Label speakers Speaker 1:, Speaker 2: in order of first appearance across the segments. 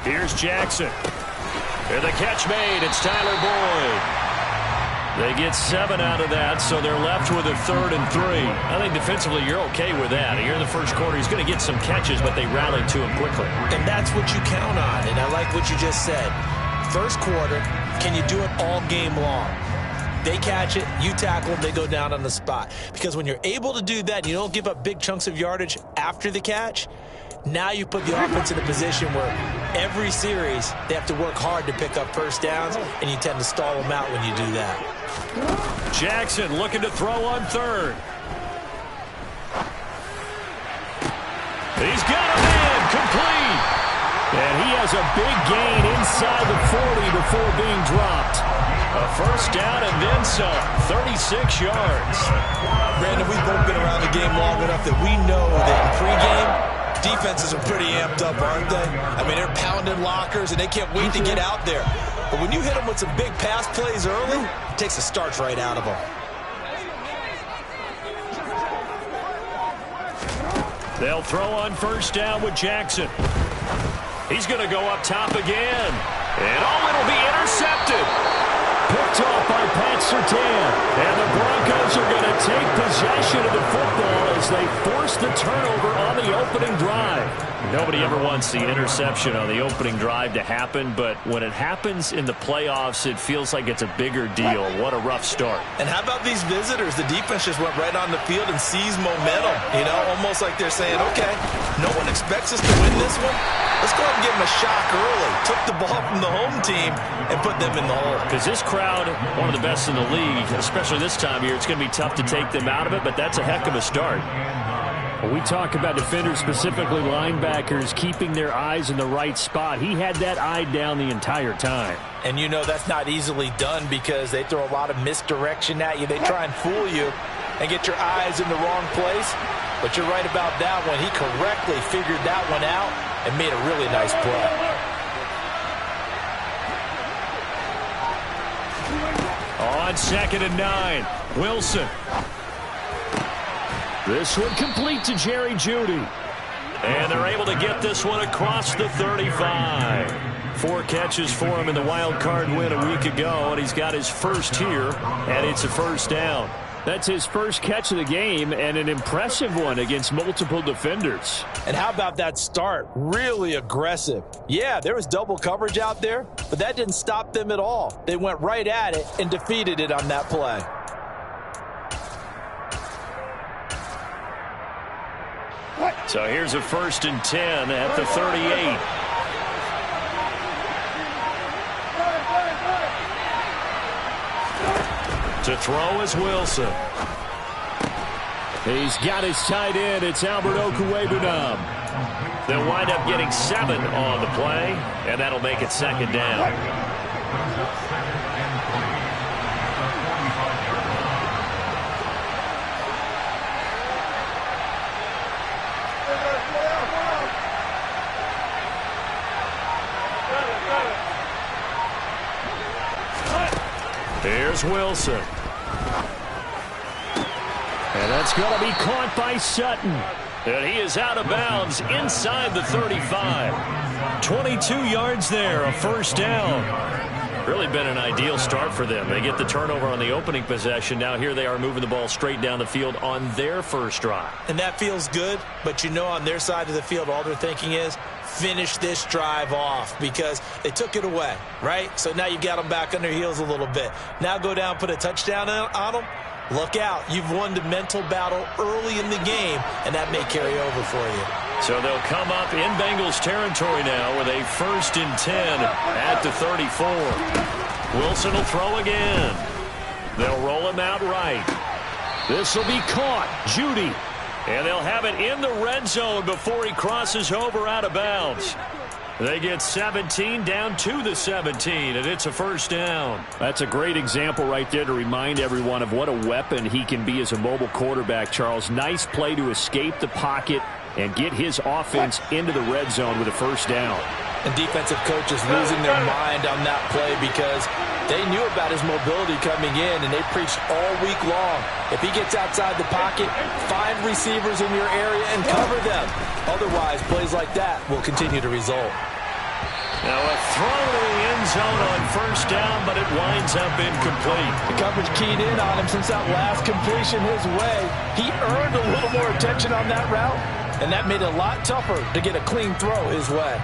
Speaker 1: Here's Jackson. And the catch made. It's Tyler Boyd. They get 7 out of that, so they're left with a 3rd and 3. I think defensively you're okay with that. Here in the first quarter, he's going to get some catches, but they rallied to him quickly.
Speaker 2: And that's what you count on, and I like what you just said. First quarter, can you do it all game long? They catch it, you tackle them, they go down on the spot. Because when you're able to do that, you don't give up big chunks of yardage after the catch, now you put the offense in a position where every series they have to work hard to pick up first downs, and you tend to stall them out when you do that.
Speaker 1: Jackson looking to throw on 3rd. He's got him in, complete. And he has a big gain inside the 40 before being dropped. A first down and then some, 36 yards.
Speaker 2: Brandon, we've both been around the game long enough that we know that in pregame, defenses are pretty amped up, aren't they? I mean, they're pounding lockers, and they can't wait to get out there. But when you hit them with some big pass plays early, it takes the starch right out of them.
Speaker 1: They'll throw on first down with Jackson. He's going to go up top again. And it'll be intercepted. Picked off by Pat Surtain. And the Broncos are going to take possession of the football as they force the turnover on the opening drive. Nobody ever wants the interception on the opening drive to happen, but when it happens in the playoffs, it feels like it's a bigger deal. What a rough start.
Speaker 2: And how about these visitors? The defense just went right on the field and seized momentum, you know, almost like they're saying, okay, no one expects us to win this one. Let's go ahead and give them a shock early. Took the ball from the home team and put them in the hole.
Speaker 1: Because this crowd, one of the best in the league, especially this time of year, it's going to be tough to take them out of it, but that's a heck of a start. When we talk about defenders, specifically linebackers, keeping their eyes in the right spot, he had that eye down the entire time.
Speaker 2: And you know that's not easily done because they throw a lot of misdirection at you. They try and fool you and get your eyes in the wrong place. But you're right about that one. He correctly figured that one out and made a really nice play.
Speaker 1: On 2nd and 9, Wilson. This one complete to Jerry Jeudy. And they're able to get this one across the 35. 4 catches for him in the wild card win a week ago, and he's got his first here, and it's a first down. That's his first catch of the game, and an impressive one against multiple defenders.
Speaker 2: And how about that start? Really aggressive. Yeah, there was double coverage out there, but that didn't stop them at all. They went right at it and defeated it on that play.
Speaker 1: So here's a 1st and 10 at the 38. To throw is Wilson. He's got his tight end. It's Albert Okwuegbunam. They'll wind up getting 7 on the play, and that'll make it 2nd down. Here's Wilson. And that's going to be caught by Sutton. And he is out of bounds inside the 35. 22 yards there, a first down. Really been an ideal start for them. They get the turnover on the opening possession. Now here they are moving the ball straight down the field on their first drive.
Speaker 2: And that feels good, but you know on their side of the field all they're thinking is finish this drive off because they took it away, right? So now you got them back on their heels a little bit. Now go down, put a touchdown on them. Look out. You've won the mental battle early in the game, and that may carry over for you.
Speaker 1: So they'll come up in Bengals territory now with a 1st and 10 at the 34. Wilson will throw again. They'll roll him out right. This will be caught. Jeudy. And they'll have it in the red zone before he crosses over out of bounds. They get 17 down to the 17, and it's a first down. That's a great example right there to remind everyone of what a weapon he can be as a mobile quarterback, Charles. Nice play to escape the pocket and get his offense into the red zone with a first down.
Speaker 2: And defensive coaches losing their mind on that play because they knew about his mobility coming in, and they preached all week long. If he gets outside the pocket, find receivers in your area and cover them. Otherwise, plays like that will continue to result.
Speaker 1: Now a throw to the end zone on first down, but it winds up incomplete.
Speaker 2: The coverage keyed in on him since that last completion his way. He earned a little more attention on that route, and that made it a lot tougher to get a clean throw his way.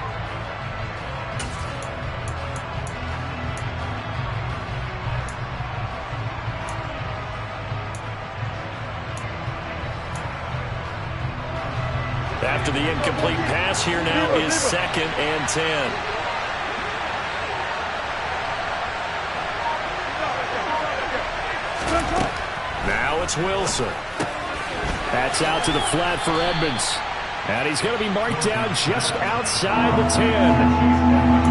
Speaker 1: After the incomplete pass, here now is 2nd and 10. Now it's Wilson.
Speaker 3: That's out to the flat for Edmonds. And he's going to be marked down just outside the 10.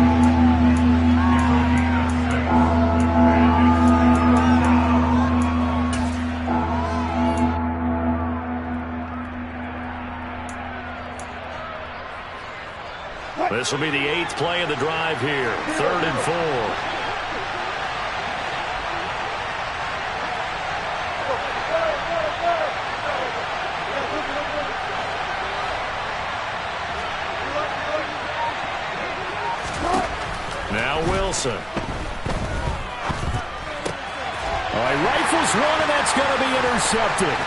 Speaker 1: This will be the 8th play of the drive here. 3rd and 4. Now Wilson.
Speaker 3: He rifles one, and that's going to be intercepted.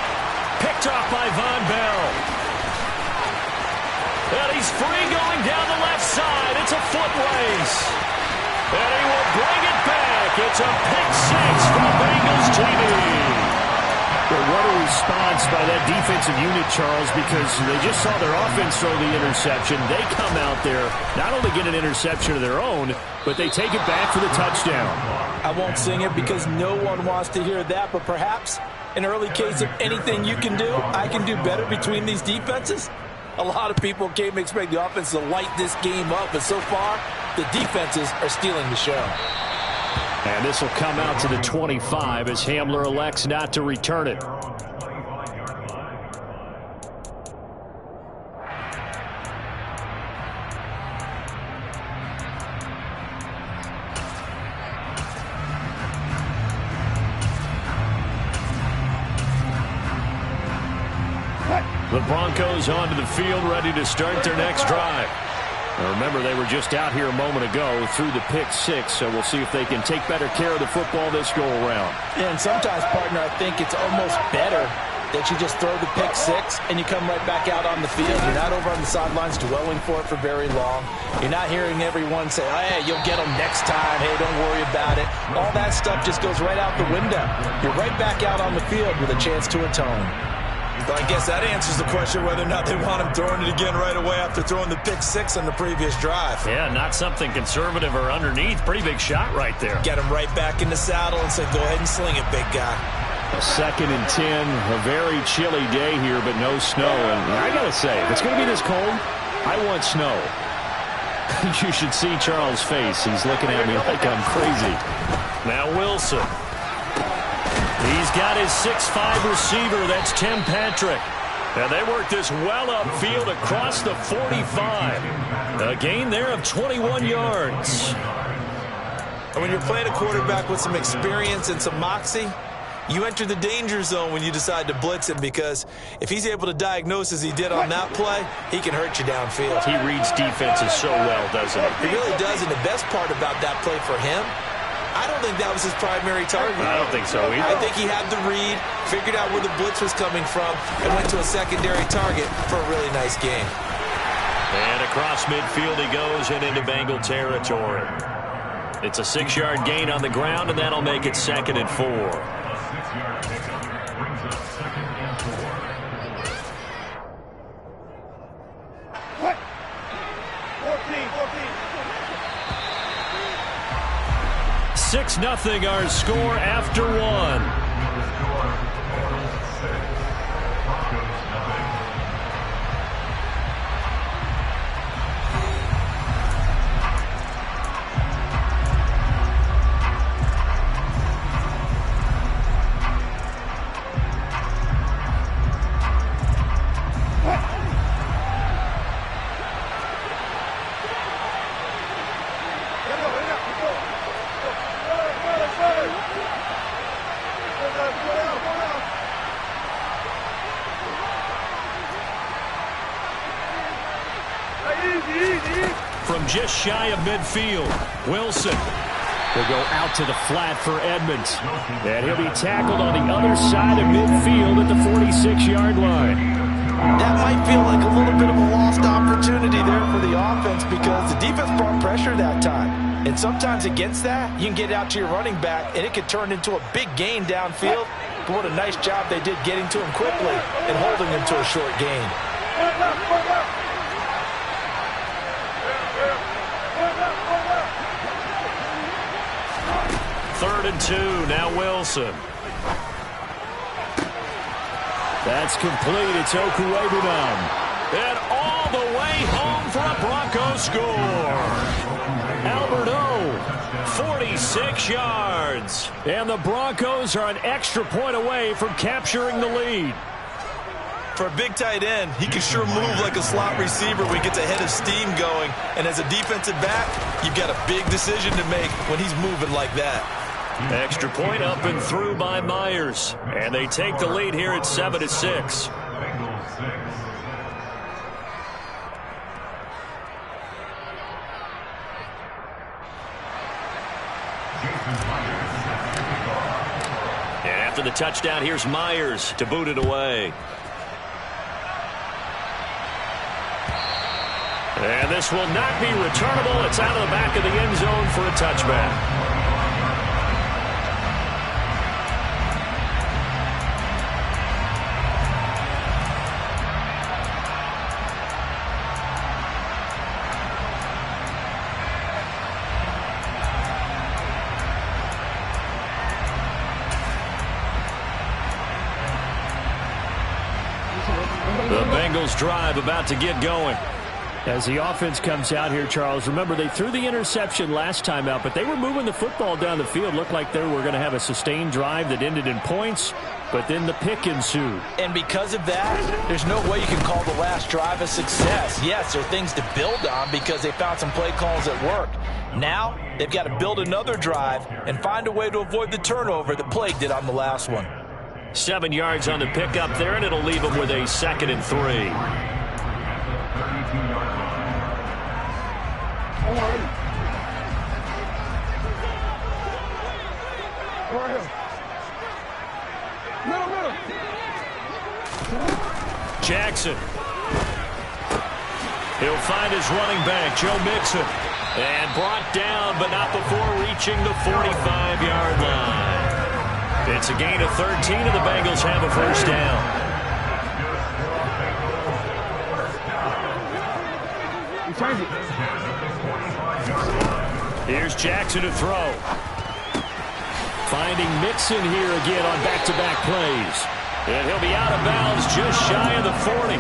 Speaker 1: Picked off by Von Bell. And he's free going down the left side. It's a foot race. And he will bring it back. It's a pick 6 from Bengals TV.
Speaker 3: Well, what a response by that defensive unit, Charles, because they just saw their offense throw the interception. They come out there, not only get an interception of their own, but they take it back for the touchdown.
Speaker 2: I won't sing it because no one wants to hear that, but perhaps an early case of anything you can do, I can do better between these defenses. A lot of people came to expect the offense to light this game up, but so far, the defenses are stealing the show.
Speaker 3: And this will come out to the 25 as Hamler elects not to return it.
Speaker 1: The Broncos onto the field, ready to start their next drive.
Speaker 3: Now remember, they were just out here a moment ago through the pick 6, so we'll see if they can take better care of the football this go-around.
Speaker 2: And sometimes, partner, I think it's almost better that you just throw the pick 6 and you come right back out on the field. You're not over on the sidelines dwelling for it for very long. You're not hearing everyone say, oh, hey, you'll get them next time. Hey, don't worry about it. All that stuff just goes right out the window. You're right back out on the field with a chance to atone.
Speaker 4: But I guess that answers the question whether or not they want him throwing it again right away after throwing the pick 6 on the previous drive.
Speaker 1: Yeah, not something conservative or underneath. Pretty big shot right there.
Speaker 4: Get him right back in the saddle and say, go ahead and sling it, big guy.
Speaker 3: 2nd and 10, a very chilly day here, but no snow. And I got to say, if it's going to be this cold, I want snow. You should see Charles' face. He's looking at me like I'm crazy.
Speaker 1: Now Wilson. He's got his 6'5 receiver. That's Tim Patrick. And they work this well upfield across the 45. A gain there of 21 yards.
Speaker 4: And when you're playing a quarterback with some experience and some moxie, you enter the danger zone when you decide to blitz him, because if he's able to diagnose as he did on that play, he can hurt you downfield.
Speaker 1: He reads defenses so well, doesn't he?
Speaker 4: He really does, and the best part about that play for him, I don't think that was his primary target.
Speaker 1: I don't think so either.
Speaker 4: I think he had the read, figured out where the blitz was coming from, and went to a secondary target for a really nice game.
Speaker 1: And across midfield he goes and into Bengal territory. It's a 6-yard gain on the ground, and that'll make it 2nd and 4.
Speaker 5: Brings us 2nd and 4.
Speaker 1: 6-0 our score after 1. from just shy of midfield. Wilson.
Speaker 3: Will go out to the flat for Edmonds. And he'll be tackled on the other side of midfield at the 46-yard line.
Speaker 2: That might feel like a little bit of a lost opportunity there for the offense because the defense brought pressure that time. And sometimes against that, you can get out to your running back, and it could turn into a big gain downfield. But what a nice job they did getting to him quickly and holding him to a short gain.
Speaker 1: Third and 2, now Wilson.
Speaker 3: That's complete. It's Okuwebunam.
Speaker 1: And all the way home for a Broncos score. Albert O, 46 yards.
Speaker 3: And the Broncos are an extra point away from capturing the lead.
Speaker 4: For a big tight end, he can sure move like a slot receiver when he gets a head of steam going. And as a defensive back, you've got a big decision to make when he's moving like that.
Speaker 1: Extra point up and through by Myers. And they take the lead here at 7-6. And after the touchdown, here's Myers to boot it away. And this will not be returnable. It's out of the back of the end zone for a touchback. The Bengals drive about to get going.
Speaker 3: As the offense comes out here, Charles, remember they threw the interception last time out, but they were moving the football down the field. Looked like they were going to have a sustained drive that ended in points, but then the pick ensued.
Speaker 2: And because of that, there's no way you can call the last drive a success. Yes, there are things to build on because they found some play calls that worked. Now, they've got to build another drive and find a way to avoid the turnover that plagued it on the last one.
Speaker 1: 7 yards on the pickup there, and it'll leave them with a 2nd and 3. Jackson. He'll find his running back, Joe Mixon. And brought down, but not before reaching the 45-yard line. It's a gain of 13, and the Bengals have a first down. Here's Jackson to throw. Finding Mixon here again on back-to-back plays. And he'll be out of bounds just shy of the 40.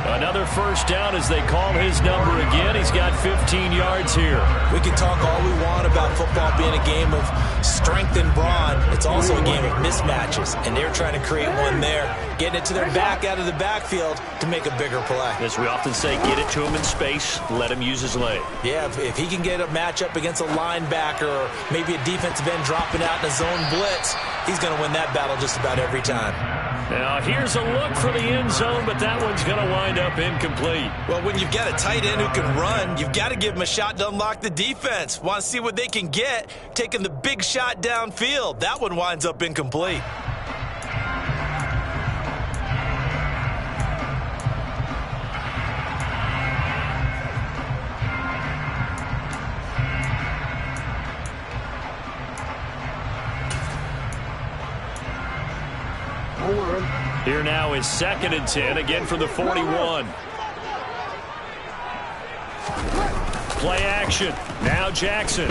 Speaker 1: Another first down as they call his number again. He's got 15 yards here.
Speaker 2: We can talk all we want about football being a game of strength and brawn. It's also a game of mismatches, and they're trying to create one there, getting it to their back out of the backfield to make a bigger play.
Speaker 1: As we often say, get it to him in space, let him use his leg.
Speaker 2: Yeah, if he can get a matchup against a linebacker or maybe a defensive end dropping out in a zone blitz, he's going to win that battle just about every time.
Speaker 1: Now, here's a look for the end zone, but that one's going to wind up incomplete.
Speaker 4: Well, when you've got a tight end who can run, you've got to give him a shot to unlock the defense. Want to see what they can get, taking the big shot downfield. That one winds up incomplete.
Speaker 1: Here now is 2nd and 10, again from the 41. Play action. Now Jackson.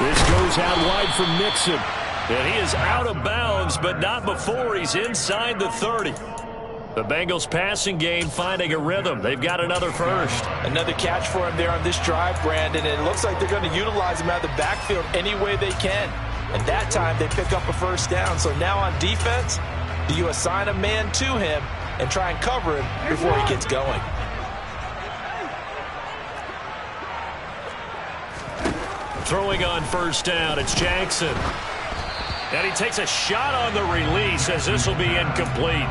Speaker 1: This goes out wide from Mixon. And he is out of bounds, but not before he's inside the 30. The Bengals passing game finding a rhythm. They've got another first.
Speaker 2: Another catch for him there on this drive, Brandon. And it looks like they're going to utilize him out of the backfield any way they can. And that time they pick up a first down. So now on defense, do you assign a man to him and try and cover him before he gets going?
Speaker 1: Throwing on first down, it's Jackson. And he takes a shot on the release as this will be incomplete.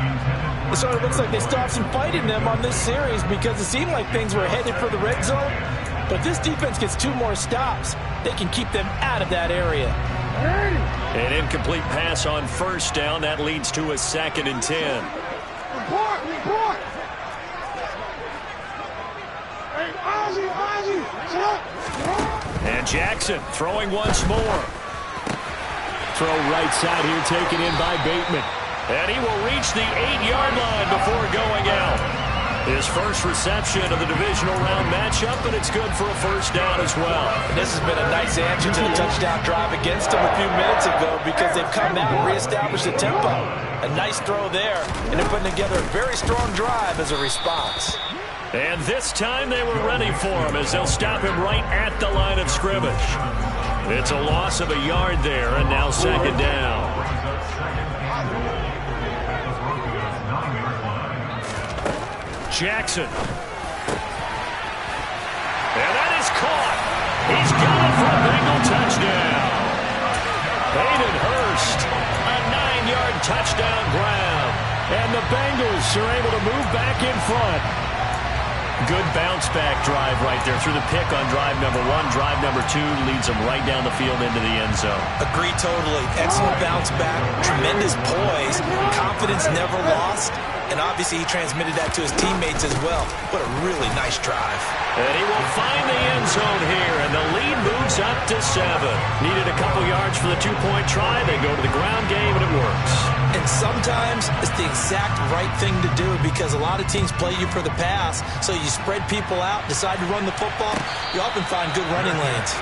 Speaker 2: It sort of looks like they stopped some fight in them on this series because it seemed like things were headed for the red zone. But if this defense gets 2 more stops, they can keep them out of that area.
Speaker 1: An incomplete pass on first down. That leads to a 2nd and 10. And Jackson throwing once more.
Speaker 3: Throw right side here taken in by Bateman.
Speaker 1: And he will reach the 8-yard line before going out. His first reception of the divisional round matchup, but it's good for a first down as well.
Speaker 2: And this has been a nice answer to the touchdown drive against them a few minutes ago because they've come out and reestablished the tempo. A nice throw there, and they're putting together a very strong drive as a response.
Speaker 1: And this time they were ready for him as they'll stop him right at the line of scrimmage. It's a loss of a yard there, and now 2nd down. Jackson. And that is caught. He's got it for a Bengal touchdown. Hayden Hurst, a 9-yard touchdown grab.
Speaker 3: And the Bengals are able to move back in front.
Speaker 1: Good bounce-back drive right there through the pick on drive number 1. Drive number 2 leads them right down the field into the end zone.
Speaker 2: Agree totally. Excellent bounce back. Tremendous poise. Confidence never lost. And obviously he transmitted that to his teammates as well. What a really nice drive.
Speaker 1: And he will find the end zone here, and the lead moves up to 7. Needed a couple yards for the 2-point try. They go to the ground game, and it works.
Speaker 2: And sometimes it's the exact right thing to do because a lot of teams play you for the pass. So you spread people out, decide to run the football. You often find good running lanes.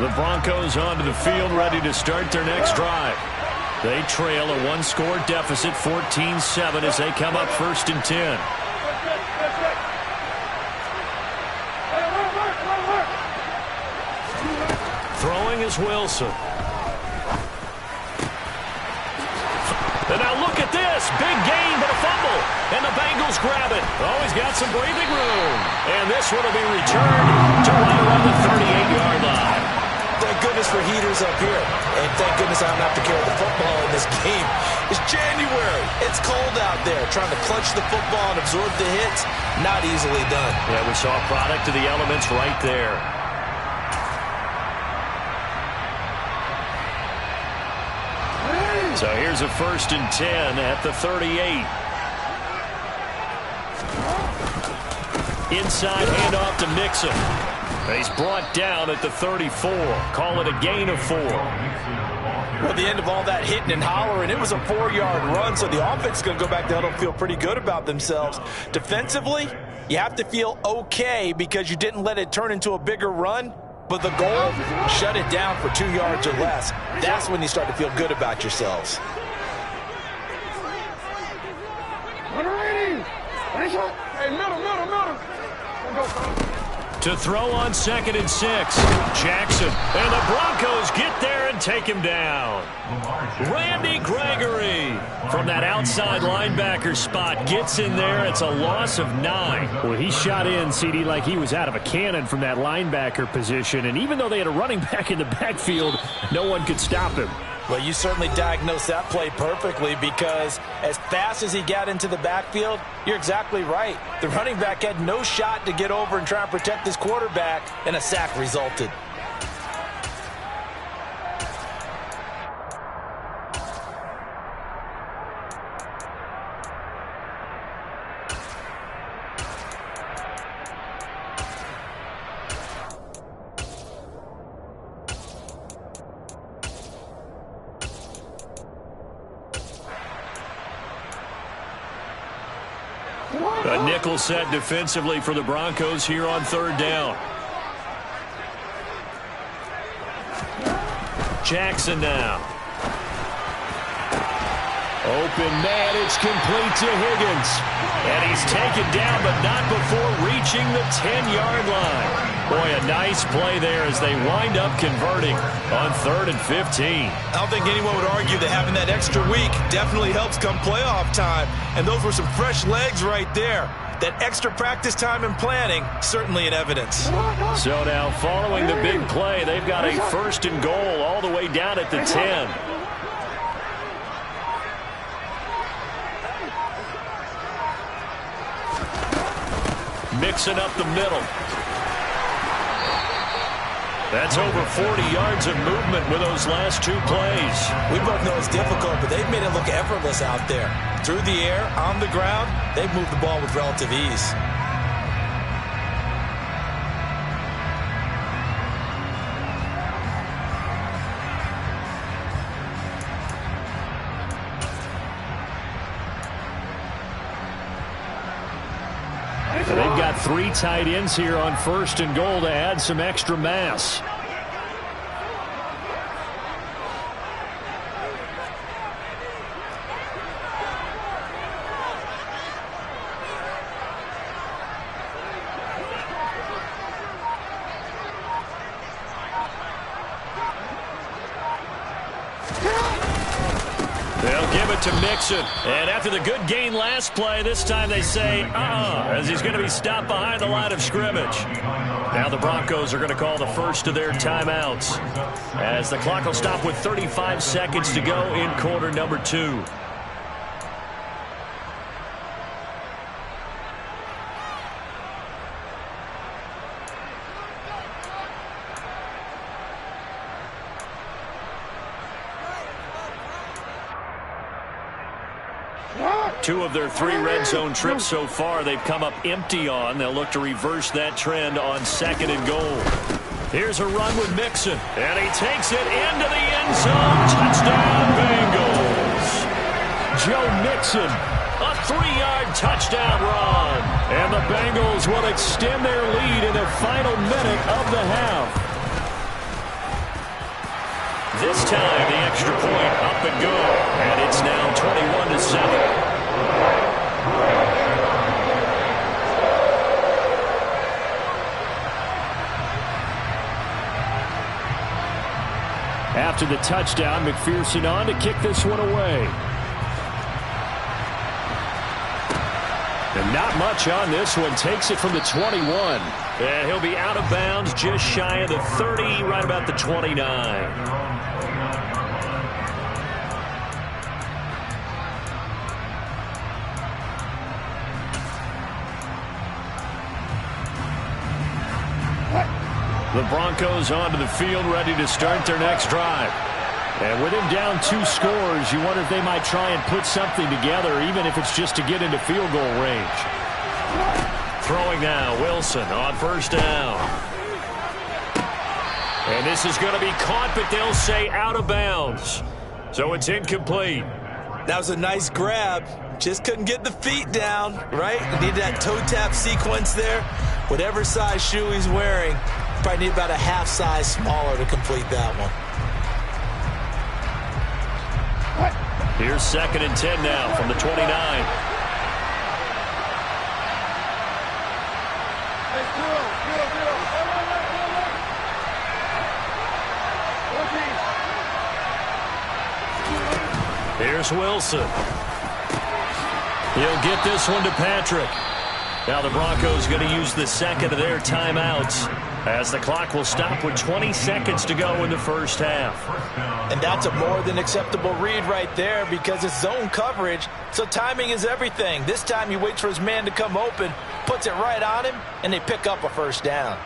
Speaker 1: The Broncos onto the field, ready to start their next drive. They trail a 1-score deficit, 14-7, as they come up 1st and 10. Throwing is Wilson. And now look at this. Big gain, but a fumble. And the Bengals grab it. Oh, he's got some breathing room. And this one will be returned to right around the 38-yard line.
Speaker 2: Thank goodness for heaters up here. And thank goodness I don't have to carry the football in this game. It's January. It's cold out there. Trying to clutch the football and absorb the hits, not easily done.
Speaker 1: Yeah, we saw a product of the elements right there. So here's a 1st and 10 at the 38. Inside handoff to Mixon. He's brought down at the 34. Call it a gain of 4.
Speaker 2: Well, the end of all that hitting and hollering, it was a 4-yard run, so the offense is going to go back down and feel pretty good about themselves. Defensively, you have to feel okay because you didn't let it turn into a bigger run. But the goal, shut it down for 2 yards or less. That's when you start to feel good about yourselves.
Speaker 1: To throw on 2nd and 6. Jackson. And the Broncos get there and take him down. Randy Gregory from that outside linebacker spot gets in there. It's a loss of 9.
Speaker 3: Well, he shot in, CD, like he was out of a cannon from that linebacker position. And even though they had a running back in the backfield, no one could stop him.
Speaker 2: Well, you certainly diagnosed that play perfectly because as fast as he got into the backfield, you're exactly right. The running back had no shot to get over and try and protect his quarterback, and a sack resulted.
Speaker 1: A nickel set defensively for the Broncos here on 3rd down. Jackson now.
Speaker 3: Open man, it's complete to Higgins.
Speaker 1: And he's taken down, but not before reaching the 10-yard line. Boy, a nice play there as they wind up converting on 3rd and 15.
Speaker 4: I don't think anyone would argue that having that extra week definitely helps come playoff time. And those were some fresh legs right there. That extra practice time and planning, certainly in evidence.
Speaker 1: So now, following the big play, they've got a 1st and goal all the way down at the 10. Mixing up the middle. That's over 40 yards of movement with those last 2 plays.
Speaker 4: We both know it's difficult, but they've made it look effortless out there. Through the air, on the ground, they've moved the ball with relative ease.
Speaker 3: They've got 3 tight ends here on 1st and goal to add some extra mass.
Speaker 1: They'll give it to Mixon. And after the good gain last play, this time they say, as he's going to be stopped behind the line of scrimmage. Now the Broncos are going to call the first of their timeouts, as the clock will stop with 35 seconds to go in quarter number 2. Two of their 3 red zone trips so far they've come up empty on. They'll look to reverse that trend on 2nd and goal. Here's a run with Mixon, and he takes it into the end zone. Touchdown, Bengals.
Speaker 3: Joe Mixon.
Speaker 1: A 3-yard touchdown run.
Speaker 3: And the Bengals will extend their lead in the final minute of the half.
Speaker 1: This time the extra point up and good. And it's now 21-7.
Speaker 3: After the touchdown, McPherson on to kick this one away. And not much on this one. Takes it from the 21.
Speaker 1: And he'll be out of bounds just shy of the 30, right about the 29. The Broncos onto the field, ready to start their next drive.
Speaker 3: And with him down 2 scores, you wonder if they might try and put something together, even if it's just to get into field goal range.
Speaker 1: Throwing now, Wilson on 1st down. And this is going to be caught, but they'll say out of bounds. So it's incomplete.
Speaker 4: That was a nice grab. Just couldn't get the feet down, right? You need that toe tap sequence there. Whatever size shoe he's wearing, probably need about a half size smaller to complete that one.
Speaker 1: Here's 2nd and 10 now from the 29. Here's Wilson. He'll get this one to Patrick. Now the Broncos going to use the 2nd of their timeouts, as the clock will stop with 20 seconds to go in the first half.
Speaker 4: And that's a more than acceptable read right there, because it's zone coverage, so timing is everything. This time he waits for his man to come open, puts it right on him, and they pick up a 1st down.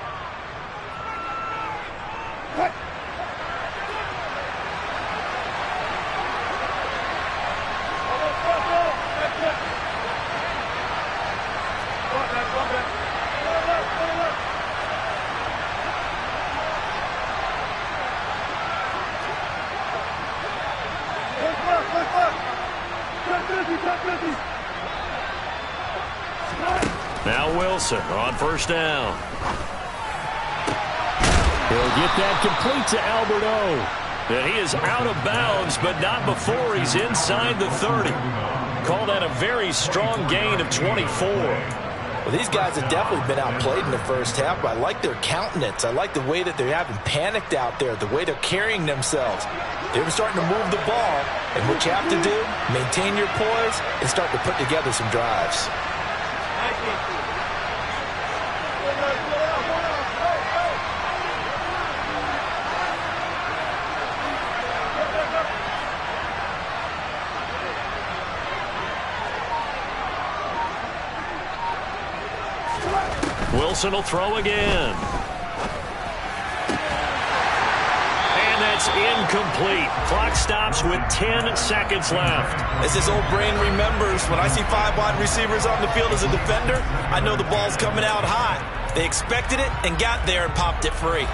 Speaker 1: Now Wilson on 1st down.
Speaker 3: He'll get that complete to Albert O.
Speaker 1: And he is out of bounds, but not before he's inside the 30. Call that a very strong gain of 24.
Speaker 2: Well, these guys have definitely been outplayed in the first half, but I like their countenance. I like the way that they haven't panicked out there, the way they're carrying themselves. They're starting to move the ball, and what you have to do, maintain your poise and start to put together some drives.
Speaker 1: Wilson will throw again. And that's incomplete. Clock stops with 10 seconds left.
Speaker 2: As his old brain remembers, when I see 5 wide receivers on the field as a defender, I know the ball's coming out high. They expected it and got there and popped it free.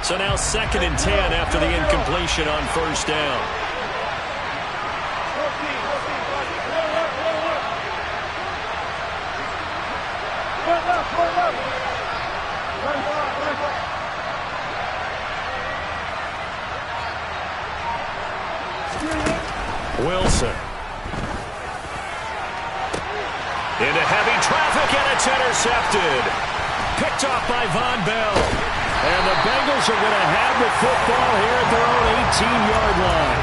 Speaker 1: So now 2nd and 10 after the incompletion on first down. Wilson. Into heavy traffic, and it's intercepted. Picked off by Von Bell. And the Bengals are going to have the football here at their own 18-yard line.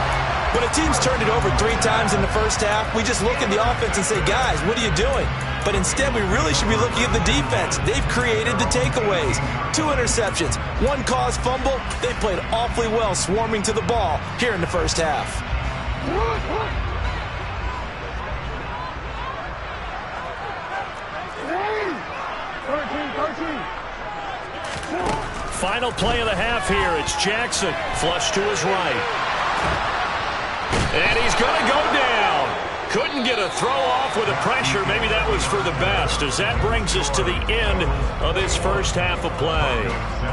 Speaker 2: When a team's turned it over 3 times in the first half, we just look at the offense and say, guys, what are you doing? But instead, we really should be looking at the defense. They've created the takeaways. 2 interceptions, 1 caused fumble. They played awfully well swarming to the ball here in the first half.
Speaker 1: Final play of the half here. It's Jackson. Flush to his right. And he's going to go down. Couldn't get a throw off with the pressure. Maybe that was for the best, as that brings us to the end of this first half of play.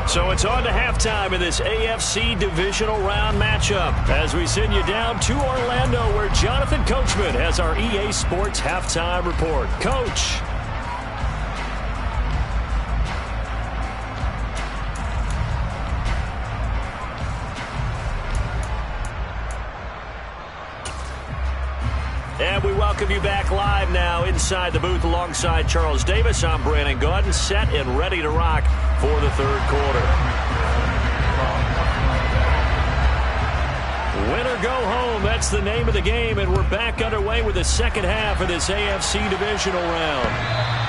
Speaker 1: So it's on to halftime in this AFC divisional round matchup as we send you down to Orlando, where Jonathan Coachman has our EA Sports halftime report. Coach. And we welcome you back live now inside the booth alongside Charles Davis. I'm Brandon Gaudin, set and ready to rock for the third quarter. Win or go home, that's the name of the game, and we're back underway with the second half of this AFC divisional round.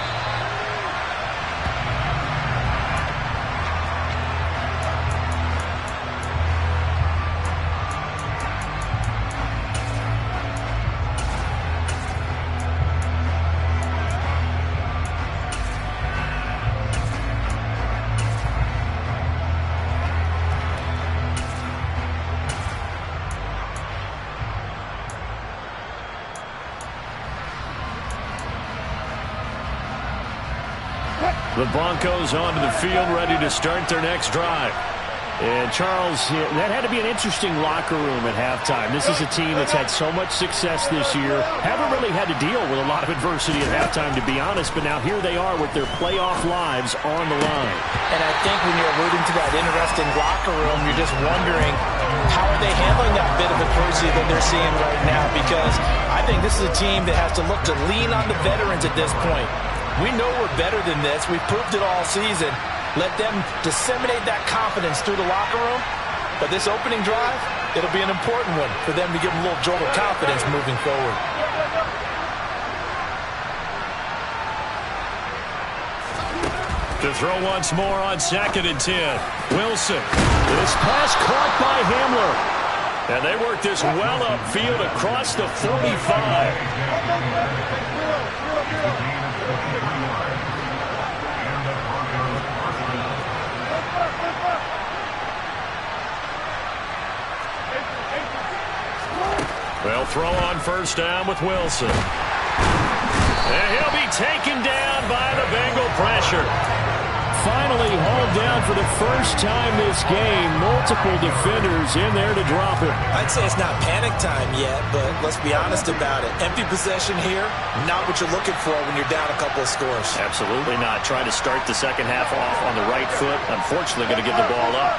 Speaker 1: The Broncos onto the field, ready to start their next drive.
Speaker 3: And, Charles, that had to be an interesting locker room at halftime. This is a team that's had so much success this year. Haven't really had to deal with a lot of adversity at halftime, to be honest. But now here they are with their playoff lives on the line.
Speaker 2: And I think when you're alluding to that interesting locker room, you're just wondering, how are they handling that bit of adversity that they're seeing right now? Because I think this is a team that has to look to lean on the veterans at this point. We know we're better than this. We've proved it all season. Let them disseminate that confidence through the locker room. But this opening drive, it'll be an important one for them to give them a little jolt of confidence moving forward.
Speaker 1: To throw once more on 2nd and 10. Wilson. This pass caught by Hamler. And they work this well upfield across the 45. They'll throw on first down with Wilson. And he'll be taken down by the Bengal pressure. Finally hauled down for the first time this game. Multiple defenders in there to drop him.
Speaker 2: I'd say it's not panic time yet, but let's be honest about it. Empty possession here, not what you're looking for when you're down a couple of scores.
Speaker 1: Absolutely not. Trying to start the second half off on the right foot. Unfortunately, going to give the ball up.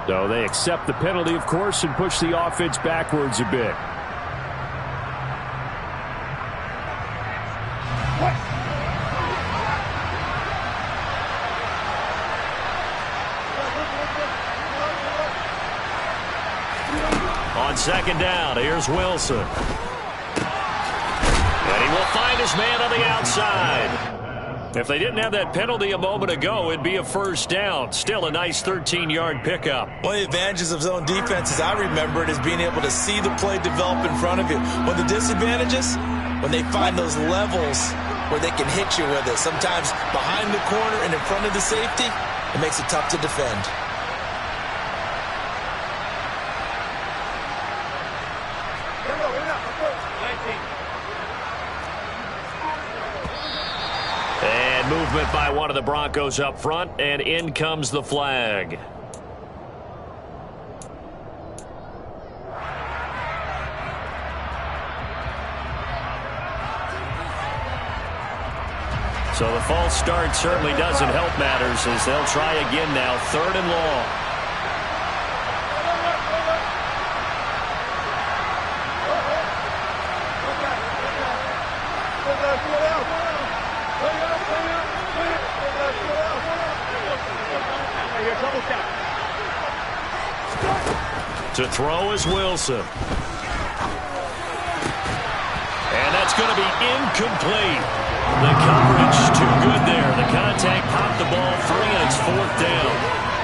Speaker 3: So they accept the penalty, of course, and push the offense backwards a bit.
Speaker 1: On second down, here's Wilson. And he will find his man on the outside. If they didn't have that penalty a moment ago, it'd be a first down. Still a nice 13-yard pickup.
Speaker 4: One of the advantages of zone defense, as I remember it, is being able to see the play develop in front of you. One of the disadvantages, when they find those levels where they can hit you with it, sometimes behind the corner and in front of the safety, it makes it tough to defend.
Speaker 1: Movement by one of the Broncos up front, and in comes the flag. So the false start certainly doesn't help matters as they'll try again now, 3rd and long. To throw is Wilson. And that's going to be incomplete. The coverage too good there. The contact popped the ball free, and it's 4th down.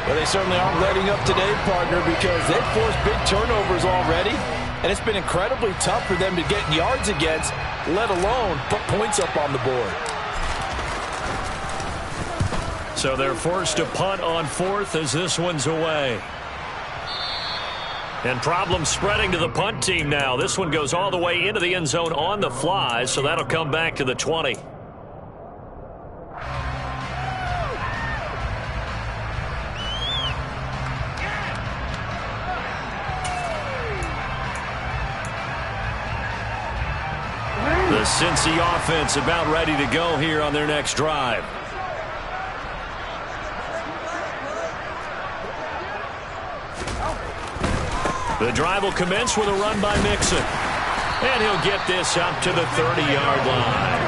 Speaker 2: Well, they certainly aren't letting up today, partner, because they've forced big turnovers already, and it's been incredibly tough for them to get yards against, let alone put points up on the board.
Speaker 1: So they're forced to punt on 4th as this one's away. And problems spreading to the punt team now. This one goes all the way into the end zone on the fly, so that'll come back to the 20. The Cincy offense about ready to go here on their next drive. The drive will commence with a run by Mixon. And he'll get this up to the 30-yard line.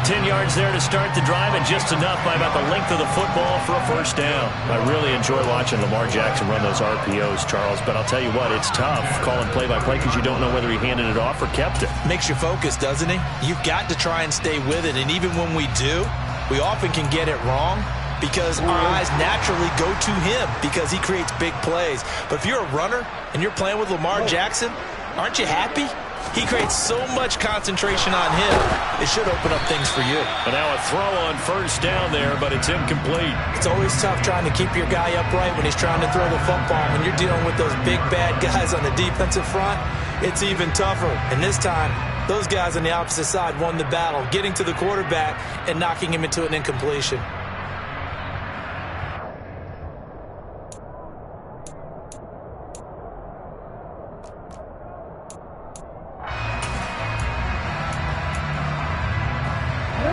Speaker 1: 10 yards there to start the drive, and just enough by about the length of the football for a first down. I really enjoy watching Lamar Jackson run those RPOs, Charles, but I'll tell you what, it's tough calling play-by-play because you don't know whether he handed it off or kept it.
Speaker 4: Makes you focus, doesn't he? You've got to try and stay with it, and even when we do, we often can get it wrong because our eyes naturally go to him because he creates big plays. But if you're a runner and you're playing with Lamar Jackson, aren't you happy? He creates so much concentration on him. It should open up things for you.
Speaker 1: And now a throw on first down there, but it's incomplete.
Speaker 4: It's always tough trying to keep your guy upright when he's trying to throw the football. When you're dealing with those big, bad guys on the defensive front, it's even tougher. And this time, those guys on the opposite side won the battle, getting to the quarterback and knocking him into an incompletion.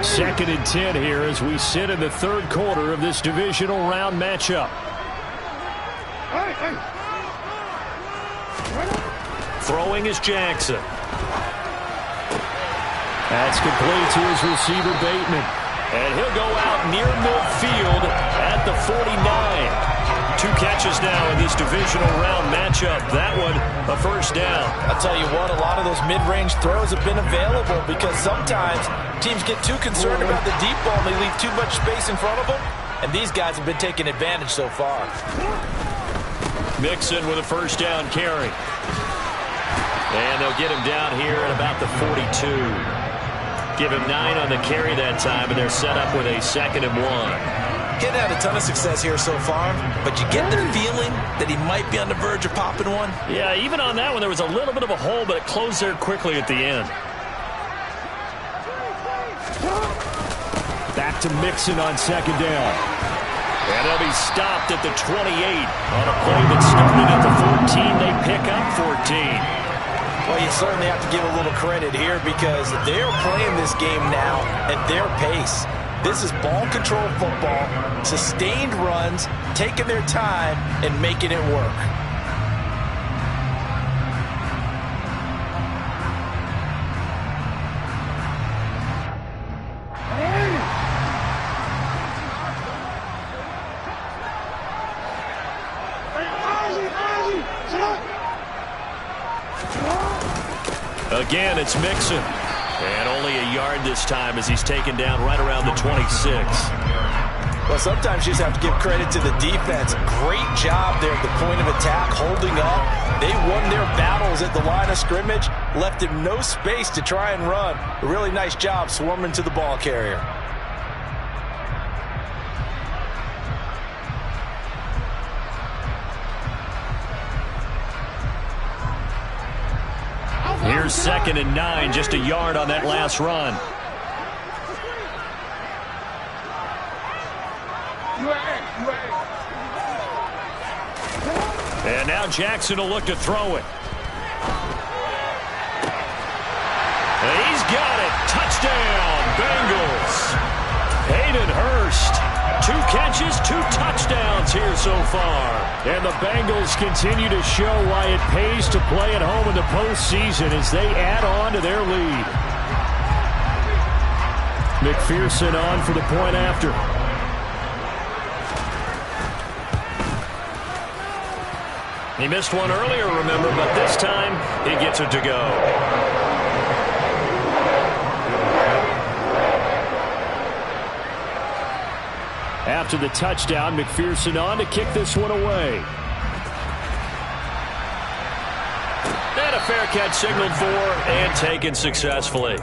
Speaker 3: Second and 10 here as we sit in the third quarter of this divisional round matchup.
Speaker 1: Throwing is Jackson.
Speaker 3: That's complete to his receiver, Bateman.
Speaker 1: And he'll go out near midfield at the 49. 2 catches now in this divisional round matchup. That one, a first down.
Speaker 2: I'll tell you what, a lot of those mid-range throws have been available because sometimes teams get too concerned about the deep ball and they leave too much space in front of them. And these guys have been taking advantage so far.
Speaker 1: Mixon with a first down carry. And they'll get him down here at about the 42. Give him 9 on the carry that time, and they're set up with a 2nd and 1.
Speaker 4: Getting had a ton of success here so far, but you get the feeling that he might be on the verge of popping one.
Speaker 1: Yeah, even on that one, there was a little bit of a hole, but it closed there quickly at the end.
Speaker 3: Back to Mixon on second down.
Speaker 1: And they'll be stopped at the 28 on a play that started at the 14. They pick up 14.
Speaker 2: Well, you certainly have to give a little credit here because they're playing this game now at their pace. This is ball control football, sustained runs, taking their time, and making it work.
Speaker 1: Again, it's Mixon. And only a yard this time as he's taken down right around the 26.
Speaker 2: Well, sometimes you just have to give credit to the defense. Great job there at the point of attack, holding up. They won their battles at the line of scrimmage, left him no space to try and run. A really nice job swarming to the ball carrier.
Speaker 1: Here's 2nd and 9, just a yard on that last run. And now Jackson will look to throw it. And he's got it. Touchdown, Bengals. Hayden Hurst. 2 catches, 2 touchdowns here so far.
Speaker 3: And the Bengals continue to show why it pays to play at home in the postseason as they add on to their lead. McPherson on for the point after.
Speaker 1: He missed one earlier, remember, but this time he gets it to go.
Speaker 3: After the touchdown, McPherson on to kick this one away.
Speaker 1: And a fair catch signaled for and taken successfully.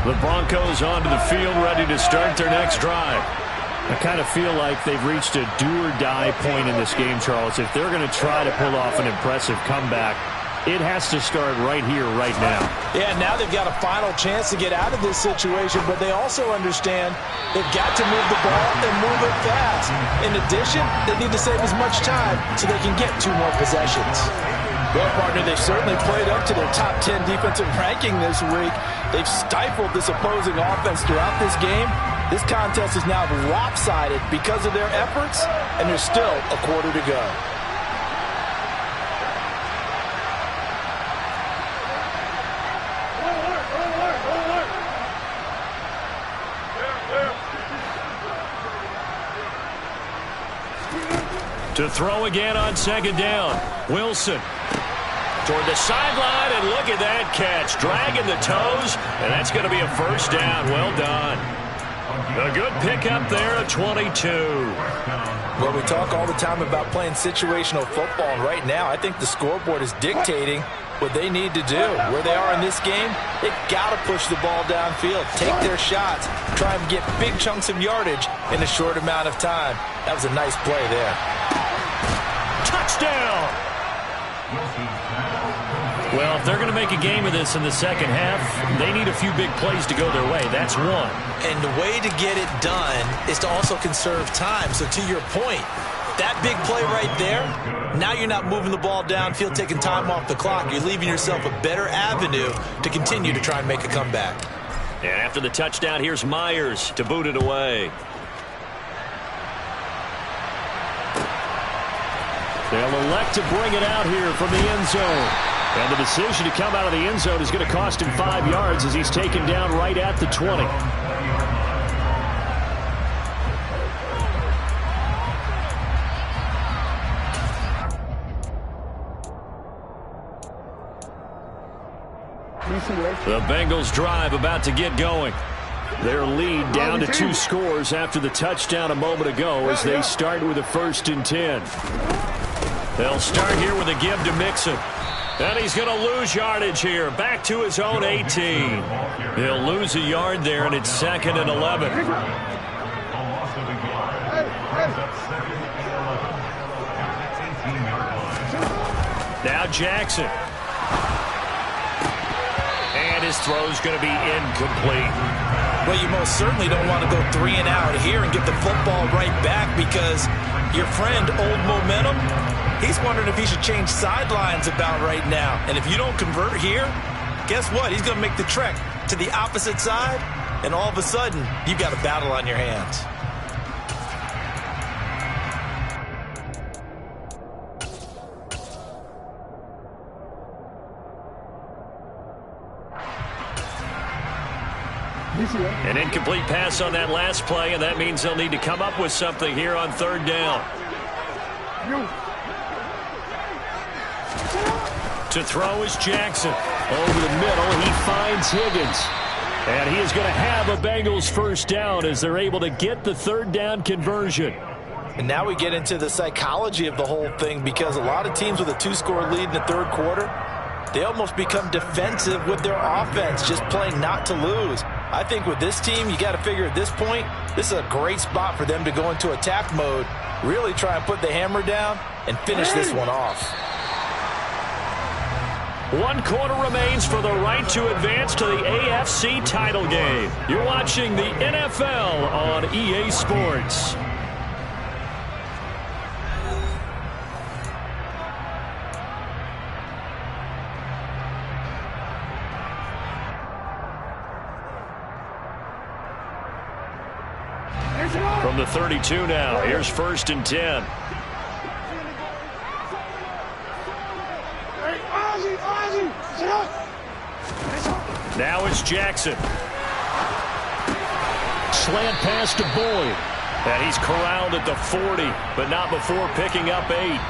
Speaker 1: The Broncos onto the field, ready to start their next drive.
Speaker 3: I kind of feel like they've reached a do-or-die point in this game, Charles. If they're going to try to pull off an impressive comeback, it has to start right here, right now.
Speaker 2: Yeah, now they've got a final chance to get out of this situation, but they also understand they've got to move the ball and move it fast. In addition, they need to save as much time so they can get 2 more possessions. Well, partner, they've certainly played up to their top 10 defensive ranking this week. They've stifled this opposing offense throughout this game. This contest is now lopsided because of their efforts, and there's still a quarter to go.
Speaker 1: To throw again on 2nd down. Wilson toward the sideline, and look at that catch. Dragging the toes, and that's going to be a first down. Well done. A good pickup there at 22.
Speaker 2: Well, we talk all the time about playing situational football, and right now I think the scoreboard is dictating what they need to do. Where they are in this game, they've got to push the ball downfield, take their shots, try and get big chunks of yardage in a short amount of time. That was a nice play there.
Speaker 1: Touchdown! Well, if they're going to make a game of this in the second half, they need a few big plays to go their way. That's one.
Speaker 2: And the way to get it done is to also conserve time. So to your point, that big play right there, now you're not moving the ball downfield, taking time off the clock. You're leaving yourself a better avenue to continue to try and make a comeback.
Speaker 1: And after the touchdown, here's Myers to boot it away.
Speaker 3: They'll elect to bring it out here from the end zone. And the decision to come out of the end zone is going to cost him 5 yards as he's taken down right at the 20.
Speaker 1: The Bengals drive about to get going.
Speaker 3: Their lead down to 2 scores after the touchdown a moment ago as they start with a 1st and 10.
Speaker 1: They'll start here with a give to Mixon. And he's going to lose yardage here. Back to his own 18. He'll lose a yard there, and it's 2nd and 11. Now Jackson. And his throw's going to be incomplete.
Speaker 2: Well, you most certainly don't want to go 3 and out here and get the football right back, because your friend, Old Momentum, he's wondering if he should change sidelines about right now. And if you don't convert here, guess what? He's going to make the trek to the opposite side, and all of a sudden, you've got a battle on your hands.
Speaker 1: An incomplete pass on that last play, and that means they'll need to come up with something here on 3rd down. To throw is Jackson. Over the middle, he finds Higgins. And he is going to have a Bengals 1st down as they're able to get the 3rd down conversion.
Speaker 2: And now we get into the psychology of the whole thing, because a lot of teams with a 2-score lead in the 3rd quarter, they almost become defensive with their offense, just playing not to lose. I think with this team, you got to figure at this point, this is a great spot for them to go into attack mode, really try and put the hammer down and finish this one off.
Speaker 1: 1 quarter remains for the right to advance to the AFC title game. You're watching the NFL on EA Sports. From the 32 now, here's 1st and 10. Now it's Jackson. Slant pass to Boyd. And he's corralled at the 40, but not before picking up 8.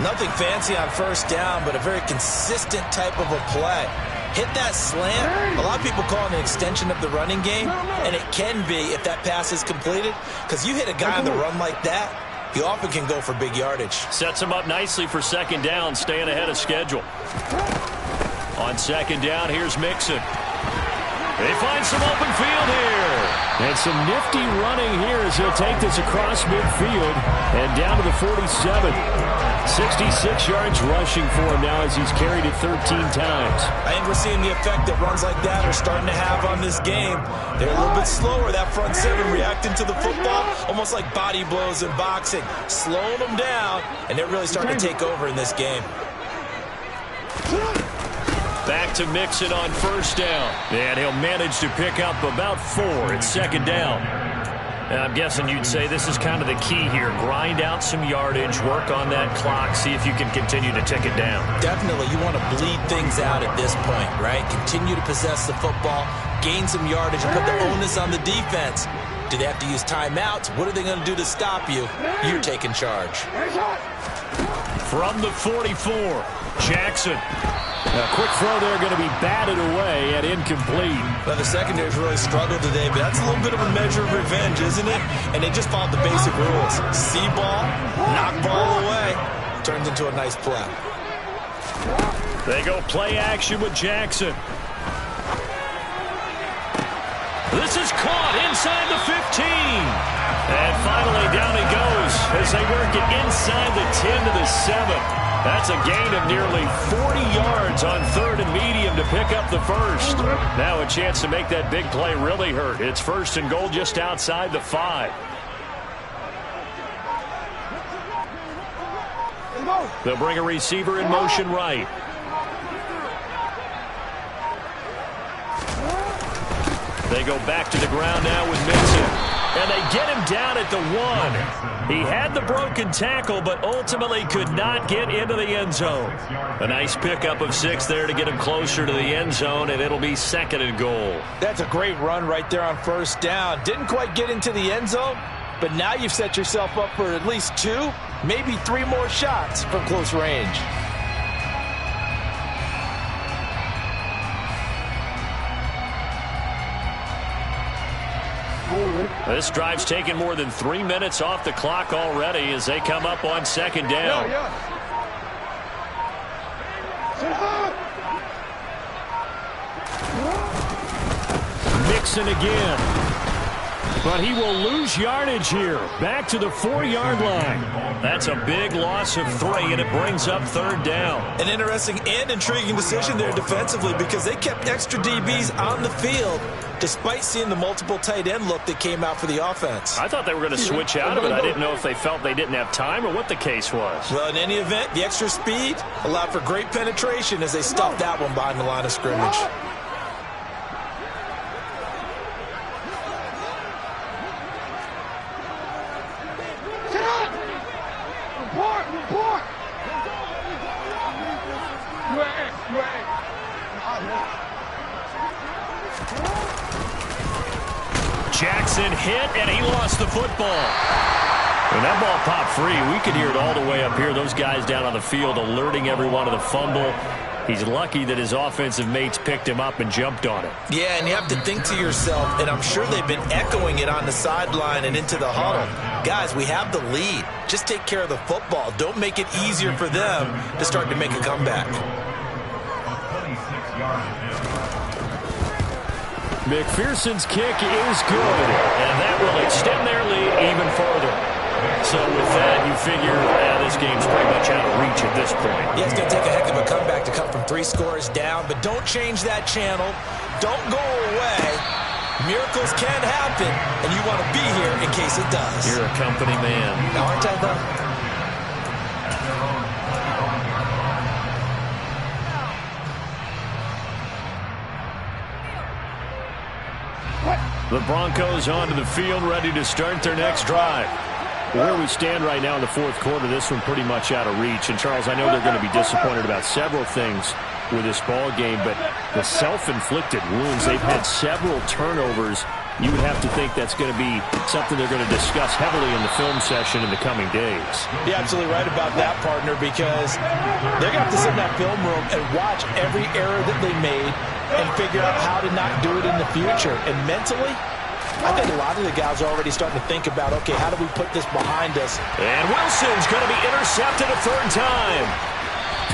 Speaker 2: Nothing fancy on 1st down, but a very consistent type of a play. Hit that slant. A lot of people call it an extension of the running game, and it can be if that pass is completed, because you hit a guy on the run like that, he often can go for big yardage.
Speaker 1: Sets him up nicely for 2nd down, staying ahead of schedule. On 2nd down, here's Mixon. They find some open field here. And some nifty running here as he'll take this across midfield and down to the 47. 66 yards rushing for him now as he's carried it 13 times.
Speaker 2: I think we're seeing the effect that runs like that are starting to have on this game. They're a little bit slower, that front 7, reacting to the football, almost like body blows in boxing, slowing them down, and they're really starting to take over in this game.
Speaker 1: Back to Mixon on 1st down. And he'll manage to pick up about 4 at 2nd down. And I'm guessing you'd say this is kind of the key here. Grind out some yardage, work on that clock, see if you can continue to tick it down.
Speaker 2: Definitely. You want to bleed things out at this point, right? Continue to possess the football, gain some yardage, and put the onus on the defense. Do they have to use timeouts? What are they going to do to stop you? You're taking charge.
Speaker 1: From the 44, Jackson. A quick throw there going to be batted away and incomplete.
Speaker 2: Well, the secondary's really struggled today, but that's a little bit of a measure of revenge, isn't it? And they just followed the basic rules. See ball, knock ball away. Turns into a nice play.
Speaker 1: They go play action with Jackson. This is caught inside the 15. And finally down he goes as they work it inside the 10 to the 7. That's a gain of nearly 40 yards on 3rd and medium to pick up the 1st. Now a chance to make that big play really hurt. It's 1st and goal just outside the 5. They'll bring a receiver in motion right. They go back to the ground now with Mixon. And they get him down at the 1. He had the broken tackle, but ultimately could not get into the end zone. A nice pickup of 6 there to get him closer to the end zone, and it'll be 2nd and goal.
Speaker 2: That's a great run right there on 1st down. Didn't quite get into the end zone, but now you've set yourself up for at least 2, maybe 3 more shots from close range.
Speaker 1: This drive's taken more than 3 minutes off the clock already as they come up on 2nd down. Mixon again.
Speaker 3: But he will lose yardage here. Back to the 4-yard line.
Speaker 1: That's a big loss of 3, and it brings up 3rd down.
Speaker 4: An interesting and intriguing decision there defensively because they kept extra DBs on the field despite seeing the multiple tight end look that came out for the offense.
Speaker 1: I thought they were going to switch out of it. I didn't know if they felt they didn't have time or what the case was.
Speaker 4: Well, in any event, the extra speed allowed for great penetration as they stuffed that one behind the line of scrimmage.
Speaker 1: Jackson hit, and he lost the football. When that ball popped free, we could hear it all the way up here. Those guys down on the field alerting everyone of the fumble. He's lucky that his offensive mates picked him up and jumped on it.
Speaker 4: Yeah, and you have to think to yourself, and I'm sure they've been echoing it on the sideline and into the huddle. Guys, we have the lead. Just take care of the football. Don't make it easier for them to start to make a comeback.
Speaker 3: McPherson's kick is good.
Speaker 1: And that will extend their lead even further. So with that, you figure this game's pretty much out of reach at this point.
Speaker 4: Yeah, it's going to take a heck of a comeback to come from 3 scores down, but don't change that channel. Don't go away. Miracles can happen, and you want to be here in case it does.
Speaker 1: You're a company man.
Speaker 4: Now, aren't I, though?
Speaker 3: The Broncos onto the field, ready to start their next drive. Where we stand right now in the 4th quarter, this one pretty much out of reach. And, Charles, I know they're going to be disappointed about several things with this ball game, but the self-inflicted wounds, they've had several turnovers. You would have to think that's going to be something they're going to discuss heavily in the film session in the coming days.
Speaker 4: You're absolutely right about that, partner, because they're going to have to sit in that film room and watch every error that they made and figure out how to not do it in the future. And mentally, I think a lot of the guys are already starting to think about, okay, how do we put this behind us?
Speaker 1: And Wilson's going to be intercepted a 3rd time.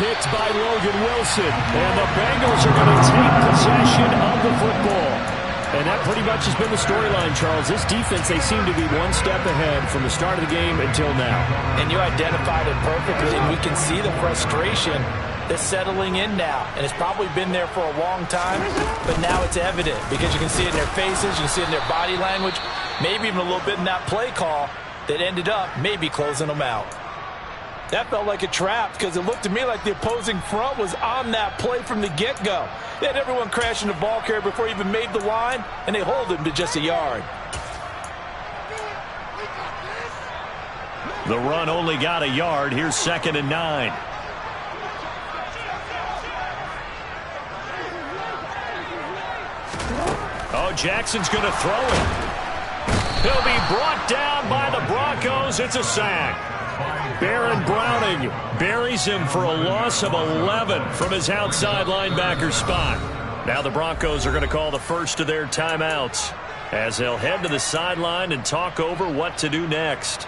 Speaker 3: Picked by Logan Wilson. And the Bengals are going to take possession of the football. And that pretty much has been the storyline, Charles. This defense, they seem to be one step ahead from the start of the game until now.
Speaker 4: And you identified it perfectly, and we can see the frustration that's settling in now. And it's probably been there for a long time, but now it's evident because you can see it in their faces, you can see it in their body language, maybe even a little bit in that play call that ended up maybe closing them out. That felt like a trap because it looked to me like the opposing front was on that play from the get-go. They had everyone crashing the ball carrier before he even made the line, and they hold him to just a yard.
Speaker 1: The run only got a yard. Here's 2nd and 9. Oh, Jackson's going to throw it. He'll be brought down by the Broncos. It's a sack. Baron Browning buries him for a loss of 11 from his outside linebacker spot. Now the Broncos are going to call the first of their timeouts as they'll head to the sideline and talk over what to do next.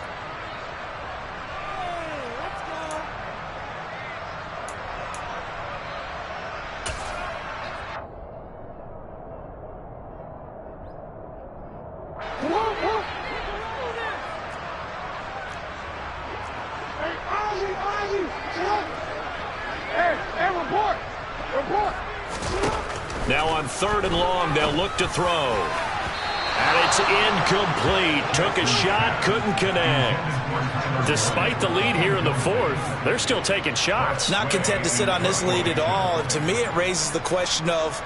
Speaker 1: Now on 3rd and long, they'll look to throw. And it's incomplete. Took a shot, couldn't connect. Despite the lead here in the 4th, they're still taking shots.
Speaker 4: Not content to sit on this lead at all. And to me, it raises the question of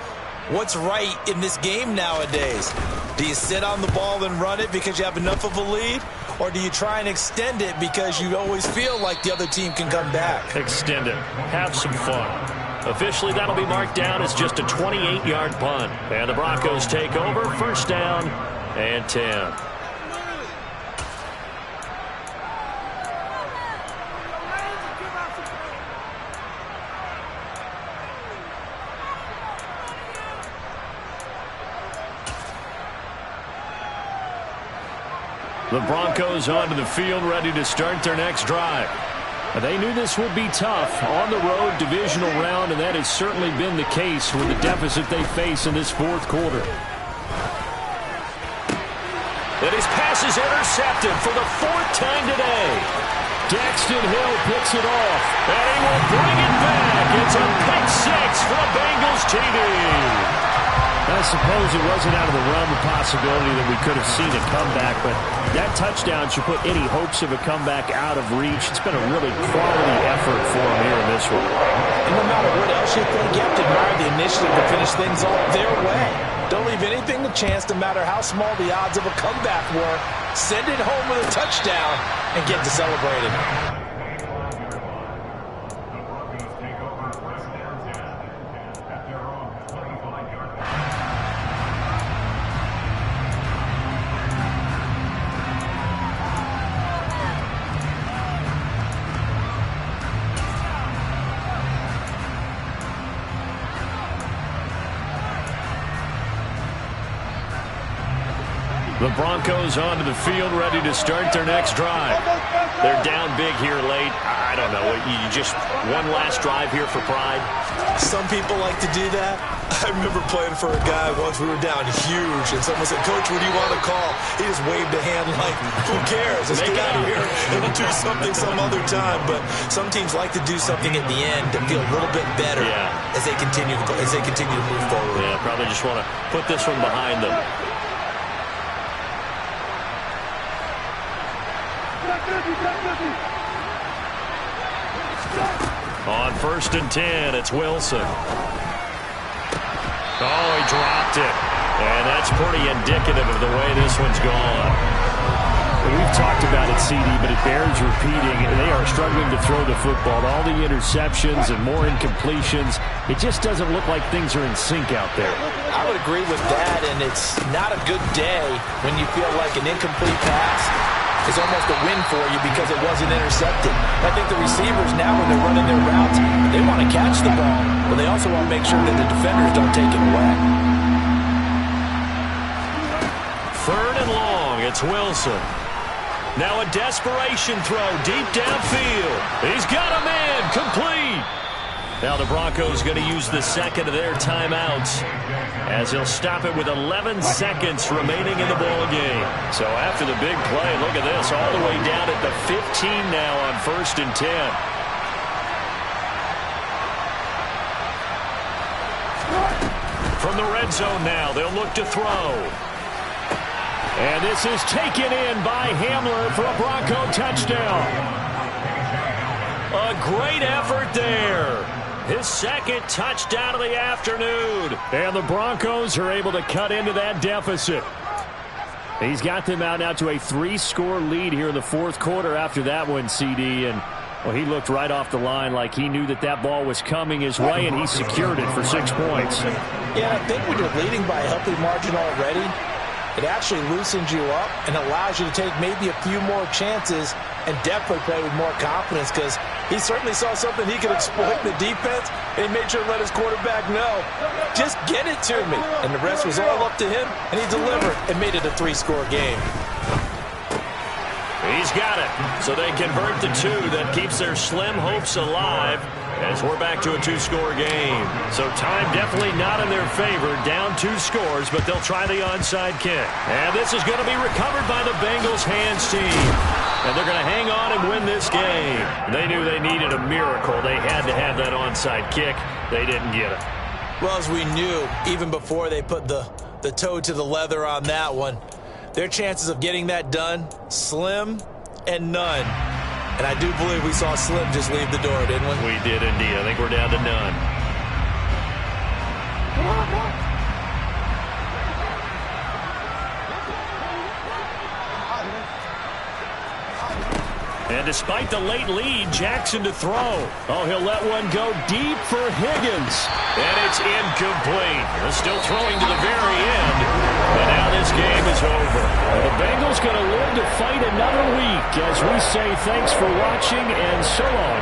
Speaker 4: what's right in this game nowadays. Do you sit on the ball and run it because you have enough of a lead? Or do you try and extend it because you always feel like the other team can come back?
Speaker 1: Extend it. Have some fun. Officially, that'll be marked down as just a 28-yard punt. And the Broncos take over. 1st down and 10. The Broncos onto the field, ready to start their next drive. They knew this would be tough on the road divisional round, and that has certainly been the case with the deficit they face in this 4th quarter. And his pass is intercepted for the 4th time today. Daxton Hill picks it off, and he will bring it back. It's a pick 6 for the Bengals TD.
Speaker 3: I suppose it wasn't out of the realm of possibility that we could have seen a comeback, but that touchdown should put any hopes of a comeback out of reach. It's been a really quality effort for him here in this one.
Speaker 2: And no matter what else you think, you have to admire the initiative to finish things off their way. Don't leave anything to chance, no matter how small the odds of a comeback were. Send it home with a touchdown and get to celebrating.
Speaker 1: The Broncos onto the field, ready to start their next drive. They're down big here late. I don't know. You just one last drive here for pride?
Speaker 4: Some people like to do that. I remember playing for a guy once. We were down huge, and someone said, "Coach, what do you want to call?" He just waved a hand like, "Who cares? Let's get out of here and we'll do something some other time." But some teams like to do something at the end to feel a little bit better as they continue to move forward.
Speaker 1: Yeah, probably just want to put this one behind them. On 1st and 10, it's Wilson. Oh, he dropped it. And that's pretty indicative of the way this one's gone.
Speaker 3: We've talked about it, CD, but it bears repeating. They are struggling to throw the football. All the interceptions and more incompletions. It just doesn't look like things are in sync out there.
Speaker 2: I would agree with that, and it's not a good day when you feel like an incomplete pass is almost a win for you because it wasn't intercepted. I think the receivers now, when they're running their routes, they want to catch the ball, but they also want to make sure that the defenders don't take it away.
Speaker 1: 3rd and long, it's Wilson. Now a desperation throw deep downfield. He's got a man, complete. Now the Broncos going to use the second of their timeouts as he'll stop it with 11 seconds remaining in the ball game. So after the big play, look at this, all the way down at the 15 now on 1st and 10. From the red zone now, they'll look to throw. And this is taken in by Hamler for a Bronco touchdown. A great effort there. His 2nd touchdown of the afternoon.
Speaker 3: And the Broncos are able to cut into that deficit. He's got them out now to a 3-score lead here in the 4th quarter after that one, CD. And, well, he looked right off the line like he knew that that ball was coming his way, and he secured it for 6 points.
Speaker 2: Yeah, I think when you're leading by a healthy margin already, it actually loosens you up and allows you to take maybe a few more chances and definitely play with more confidence, because he certainly saw something he could exploit in the defense, and he made sure to let his quarterback know, just get it to me. And the rest was all up to him, and he delivered and made it a 3-score game.
Speaker 1: He's got it. So they convert the 2. That keeps their slim hopes alive as we're back to a 2-score game. So time definitely not in their favor. Down 2 scores, but they'll try the onside kick. And this is going to be recovered by the Bengals hands team. And they're going to hang on and win this game. They knew they needed a miracle. They had to have that onside kick. They didn't get it.
Speaker 2: Well, as we knew, even before they put the toe to the leather on that one, their chances of getting that done, slim and none. And I do believe we saw Slim just leave the door, didn't we?
Speaker 1: We did indeed. I think we're down to none. And despite the late lead, Jackson to throw. Oh, he'll let one go deep for Higgins. And it's incomplete. They're still throwing to the very end. But now this game is over.
Speaker 3: And the Bengals going to live to fight another week as we say thanks for watching and so long.